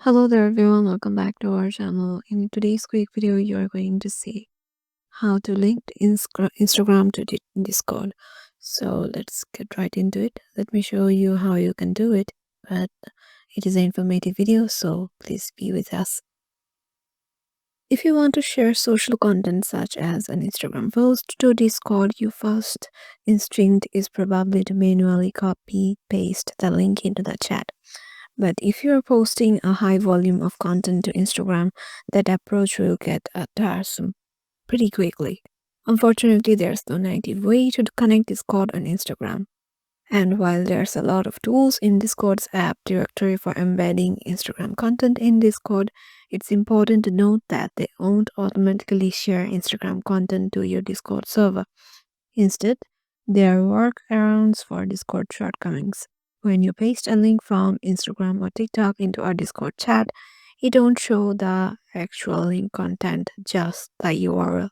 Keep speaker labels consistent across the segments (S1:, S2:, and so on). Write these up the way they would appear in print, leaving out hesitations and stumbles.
S1: Hello there everyone, welcome back to our channel. In today's quick video, you're going to see how to link Instagram to Discord. So let's get right into it. Let me show you how you can do it, but it is an informative video, so please be with us. If you want to share social content such as an Instagram post to Discord, your first instinct is probably to manually copy paste the link into the chat. But if you're posting a high volume of content to Instagram, that approach will get tiresome pretty quickly. Unfortunately, there's no native way to connect Discord on Instagram. And while there's a lot of tools in Discord's app directory for embedding Instagram content in Discord, it's important to note that they won't automatically share Instagram content to your Discord server. Instead, there are workarounds for Discord shortcomings. When you paste a link from Instagram or TikTok into our Discord chat, it don't show the actual link content, just the URL.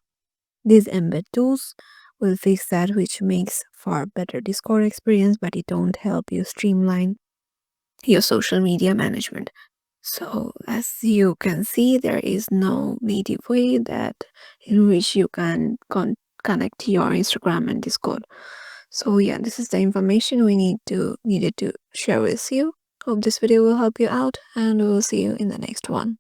S1: These embed tools will fix that, which makes for better Discord experience, but it don't help you streamline your social media management. So as you can see, there is no native way that in which you can connect your Instagram and Discord. So yeah, this is the information we needed to share with you. Hope this video will help you out, and we'll see you in the next one.